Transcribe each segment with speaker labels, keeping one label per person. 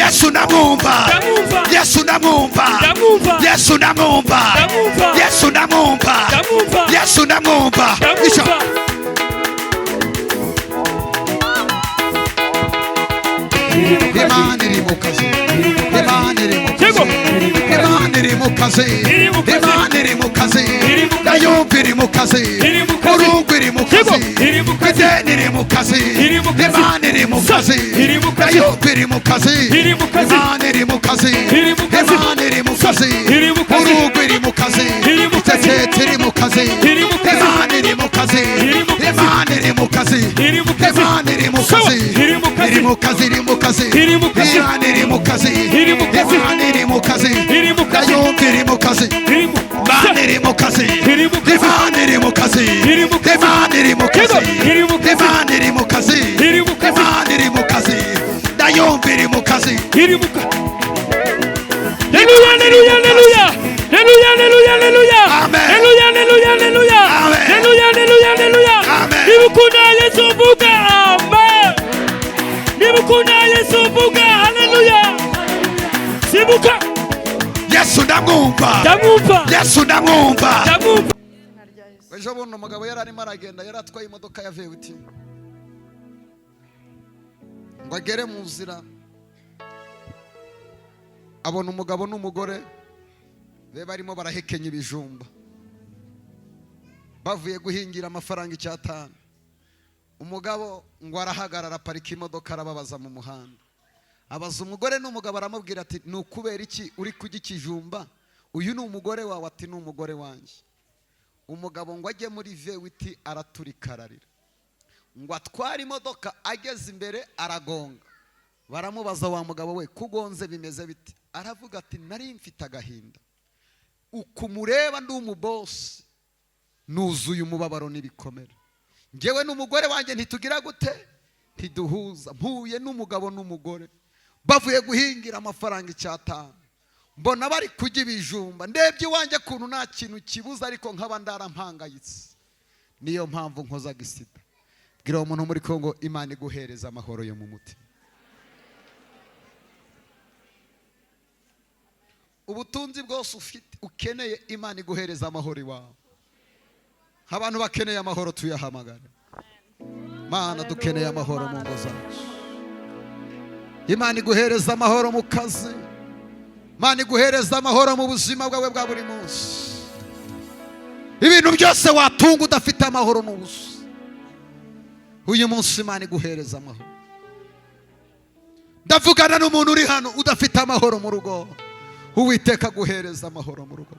Speaker 1: Yesu namwumva, Yesu namwumva, Yesu namwumva, Yesu namwumva, Yesu namwumva. Imana iri mu kazi, Imana iri mu kazi, Imana iri mu kazi, Imana iri mu kazi, Dayumva iri mu kazi, Urungu iri mu kazi, Ideni iri mu kazi, Imana iri mu kazi, Dayumva iri mu kazi, Imana iri mu kazi, Imana iri mu kazi, Urungu iri mu kazi, Tetete iri mu kazi, Imana iri mu kazi, Imana iri mu kazi, Imana iri mu kazi, iri mu kazi, iri mu kazi, Imana iri mu kazi, Imana iri mu kazi, Dayumva iri mu kazi, Imana iri mu kazi, Imana iri mu kazi, Imana iri mu kazi, Imana iri mu kazi, Imana iri mu kazi, Dayumva iri mu kazi.
Speaker 2: Haleluya, haleluya, haleluya, haleluya, haleluya, haleluya,
Speaker 1: amen,
Speaker 2: haleluya, haleluya, haleluya,
Speaker 1: amen,
Speaker 2: haleluya, haleluya, haleluya,
Speaker 1: amen.
Speaker 2: Nimukunda Yesu vuga amen. Nimukunda Yesu vuga haleluya. Sibuka.
Speaker 1: Yesu ndamwumva,
Speaker 2: Ndamwumva,
Speaker 1: Yesu ndamwumva,
Speaker 2: ndamwumva.
Speaker 1: Ejo bundi umugabo yari arimo aragenda, yari atwaye imodoka ya vewiti ngo agere mu nzira, abona umugabo n'umugore be barimo barahekenya ibijumba, bavuye guhingira amafaranga 5. Umugabo ngo arahagarara, parika imodoka, arababaza mu muhanda, abaza umugore n'umugabo, aramubwira ati ni ukubera iki uri kurya ikijumba? Uyu ni umugore wawe? Ati ni umugore wanjye. Umugabo ngo ajye muri vewiti araturika ararira, ngo atware imodoka, ageze imbere aragonga. Baramubaza, wa mugabo we kugonze bimeze biti? Aravuga ati nari mfite agahinda, ukumureba ndi umubosi, nuzuye umubabaro n'ibikomere, ngewe n'umugore wanjye ntitugira gute, ntiduhuza, mpuye n'umugabo n'umugore bavuye guhingira amafaranga 5, mbona bari kujya ibijumba, ndebye iwanjye kuntu nta kintu kibuza, ariko nkaba ndarampangayitse, niyo mpamvu nkozaga isida. Bwira umuntu muri Kongo, Imana iguhereza amahoro yo mu mutima. Ubutunzi bwose ufite ukeneye, Imana iguhereza amahoro iwawe. Abantu bakeneye amahoro tuyahamagara. Mana dukeneye amahoro mu ngo zacu. Imana iguhereza amahoro mu kazi, Imana iguhereza amahoro mu buzima bwawe bwa buri munsi. Ibintu byose watunga udafite amahoro n'ubusa, uyu munsi Imana iguhereza amahoro. Ndavugana n'umuntu uri hano udafite amahoro mu rugo, Uwiteka guhereza amahoro mu rugo.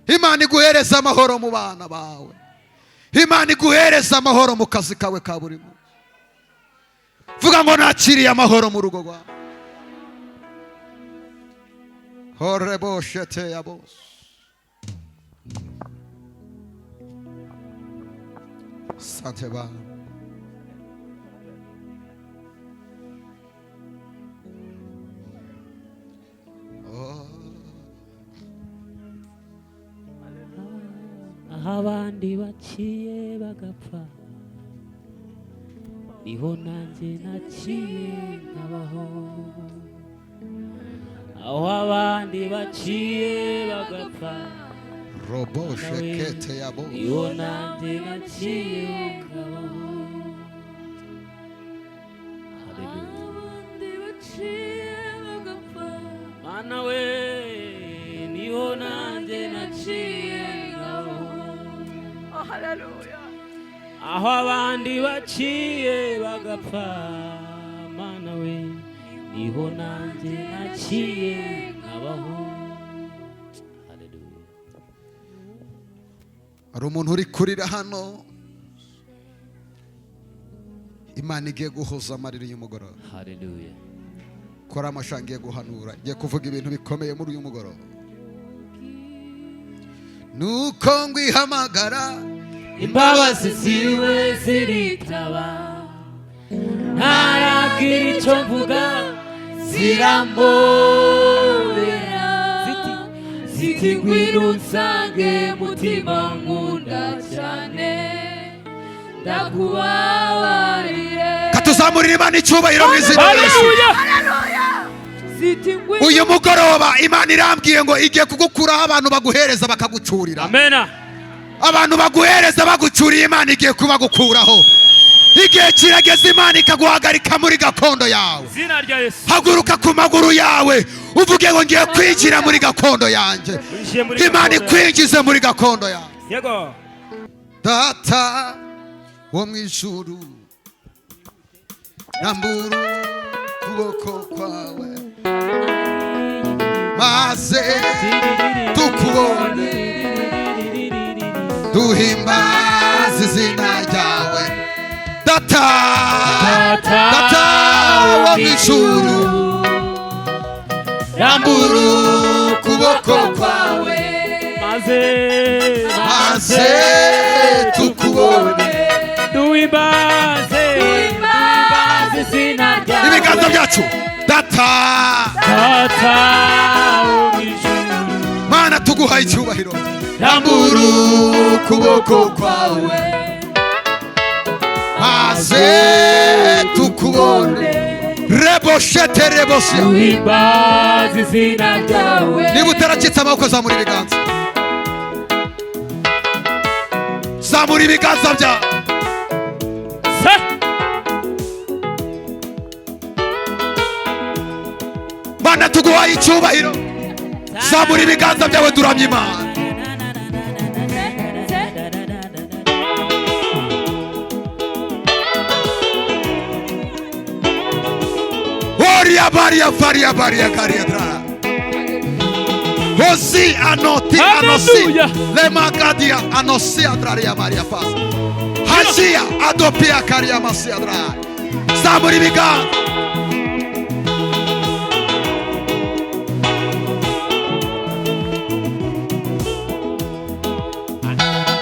Speaker 1: Imana iguhereza amahoro mu bana bawe, Imana iguhereza amahoro mu kazi kawe ka buri munsi. Vuga ngo nakiriye amahoro mu rugo rwawe. Horebo shete ya boss. Sante ba.
Speaker 2: Abandi baciye bagapfa, niho nanjye naciye nkabaho. Aho abandi baciye bagapfa,
Speaker 1: Robo shekete ya boss.
Speaker 2: niho nanjye naciye nkabaho. Haleluya. Abandi baciye bagapfa, Mana we, niho nanjye naciye nkabaho.
Speaker 3: Haleluya.
Speaker 2: Aho abandi baciye bagapfa, Mana we, niho nanjye naciye nkabaho. Haleluya.
Speaker 1: Hari umuntu uri kurira hano, Imana igiye guhoza amarira y'umugoroba.
Speaker 2: Haleluya.
Speaker 1: Kora amashangiye guhanura, ngiye kuvuga ibintu bikomeye muri uyu mugoroba. Nuko ngwihamagara,
Speaker 2: Imbabazi ziwe ziritaba, ntaragira icyo mvuga, zirambobera, ziti ngwino unsange mutima nkunda cyane, ndakubabarire.
Speaker 1: katuzamurira Imana icyubahiro mu izina rya Yesu.
Speaker 2: Haleluya.
Speaker 3: Haleluya.
Speaker 1: uyu mugoroba Imana irambwiye ngo igiye kugukuraho abantu baguhereza bakagucurira.
Speaker 2: Amena.
Speaker 1: Abantu baguhereza bagucuriye Imana igiye kubagukuraho. Igihe kirageze Imana ikaguhagarika muri gakondo yawe.
Speaker 2: Izina rya Yesu.
Speaker 1: Haguruka ku maguru yawe uvuge ngo ngiye kwinjira muri gakondo yanjye. Imana ikwinjize muri gakondo yawe.
Speaker 2: Yego.
Speaker 1: Data wo mu ijuru, rambura ukuboko kwawe maze tukubone, duhimbaze izina ryawe. Data wo mu ijuru, rambura ukuboko kwawe maze tukubone,
Speaker 2: duhimbaze izina ryawe.
Speaker 1: Ibiganza byacu. Data
Speaker 2: wo mu ijuru,
Speaker 1: Mana tuguhaye icyubahiro. Rambura ukuboko kwawe maze tukubone, reboshete rebosia.
Speaker 2: duhimbaze izina ryawe.
Speaker 1: Niba utaracitse amaboko zamura ibiganza. Zamura ibiganza byawe. Mana tuguhaye icyubahiro. Zamura ibiganza byawe duramye Imana. Oria baria faria baria kariadra. Hosi anoti anosi le magadia anosi adraria maria fas. Hasia adopia karia masia dra. Zamura ibiganza.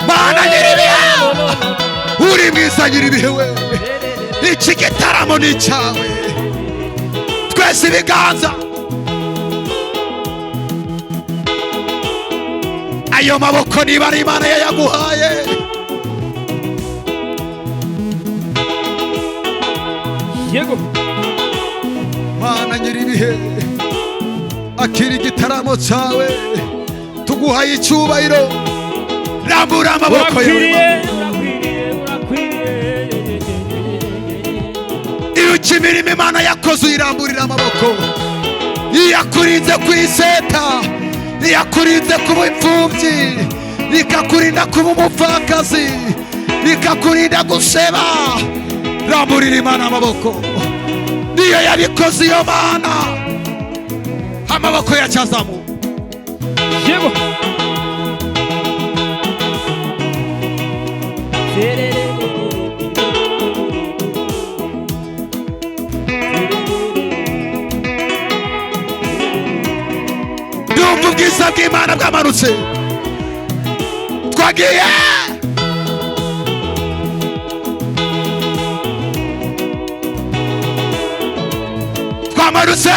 Speaker 1: Mana nyiribihe, uri mwiza nyiribihe we. Iki gitaramo ni cyawe. Twese ibiganza. Ayo maboko niba ari Imana yaguhaye.
Speaker 2: Yego.
Speaker 1: Mana nyiribihe, akiri igitaramo cyawe, tuguhaye icyubahiro. Rambura amaboko yawe. Iruka imirimo Imana yakoze uyiramburira amaboko. Iyakurinze kwiseta, iyakurinze kuba imfubyi, ikakurinda kuba umupfakazi, ikakurinda guseba. Ramburira Imana amaboko. Niyo yabikoze iyo Mana. Amaboko yacyazamu.
Speaker 2: Yego.
Speaker 1: Ndumva ubwiza bw'Imana bwamanutse. Twagiye. Twamanutse.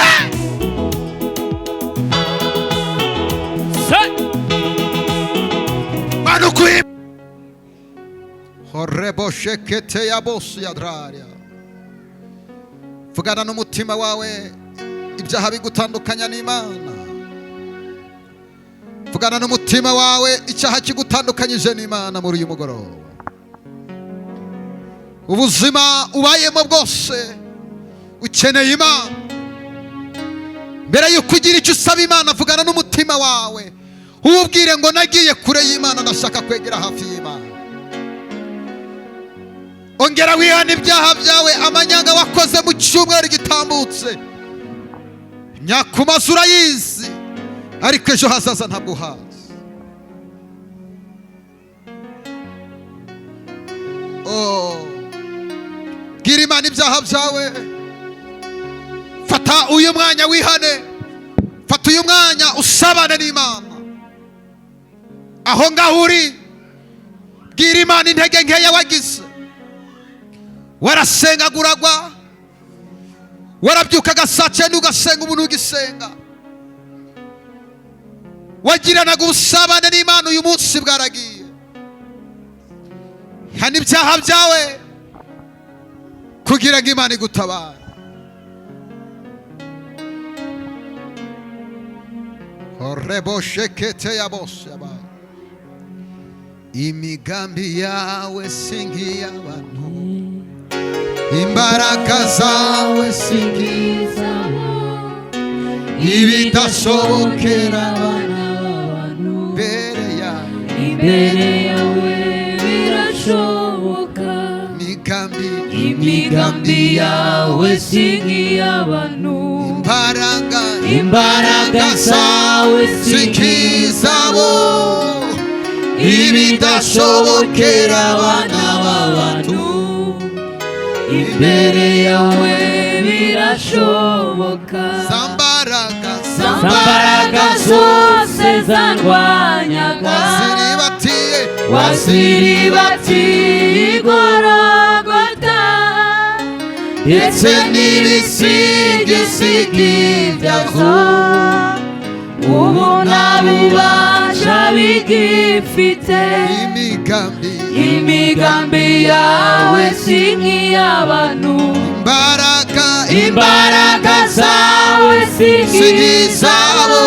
Speaker 1: Manukui. Horebo shekete ya bosi ya draria. Vugana n'umutima wawe ibyaha bigutandukanya n'Imana. Vugana n'umutima wawe icyaha kigutandukanyije n'Imana muri uyu mugoroba. Ubuzima ubayemo bwose ukeneye Imana. Mbere yuko ugira icyo usaba Imana, vugana n'umutima wawe ubwire ngo nagiye kure y'Imana, ndashaka kwegera hafi y'Imana. Ongera wihane ibyaha byawe, amanyanga wakoze mu cyumweru gitambutse. Nyakumaza urayizi, ariko ejo hazaza ntabwo uhazi. Bwira Imana ibyaha byawe. Fata uyu mwanya wihane. Fata uyu mwanya usabane n'Imana. Aho ngaho uri, bwira Imana intege nkeya wagize. Warasengaguragwa, warabyukaga saa 9 ugasenga umuntu ugisenga. Wagiranaga ubusabane n'Imana, uyu munsi bwaragiye. Hana ibyaha byawe kugira ngo Imana igutabare. orebo shekete ya bose yabaye. Imigambi yawe singiy'abantu, imbaraga zawe singizabo, ibidashobokera abana b'abantu. Imbere yawe birashoboka. Imigambi yawe singiy'abantu, imbaraga zawe singizabo, ibidashobokera abana b'abantu. Imbere yawe birashoboka. Zambaraga zose zandwanyaga, waziribatiye Golgotha, ndetse n'ibisigisigi byazo ubu nta bubasha bigifite. Imigambi yawe si nk'iy'abantu, imbaraga zawe si nk'izabo,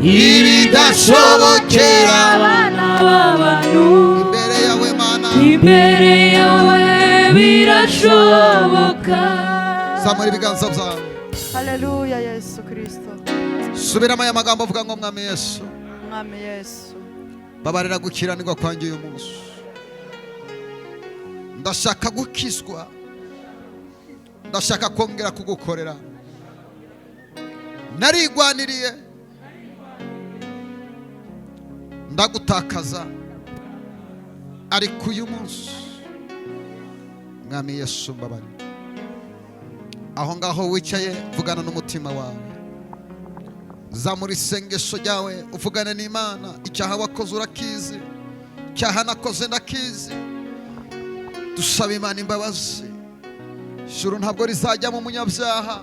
Speaker 1: ibidashobokera abana b'abantu. Imbere yawe birashoboka. Zamura ibiganza byawe.
Speaker 3: Haleluya Yesu Kristo.
Speaker 1: Subiramo aya magambo avuga ngo Mwami Yesu,
Speaker 3: Mwami Yesu,
Speaker 1: babarira gukiranirwa kwanjye uyu munsi. Ndashaka gukizwa, ndashaka kongera kugukorera. Narigwaniriye, ndagutakaza, ariko uyu munsi Mwami Yesu mbabarira. Aho ngaho wicaye vugana n'umutima wawe, zamura isengesho ryawe uvugane n'Imana. Icyaha wakoze urakizi, icyaha nakoze ndakizi. Dusaba Imana imbabazi. Ijuru ntabwo rizajya mu munyabyaha.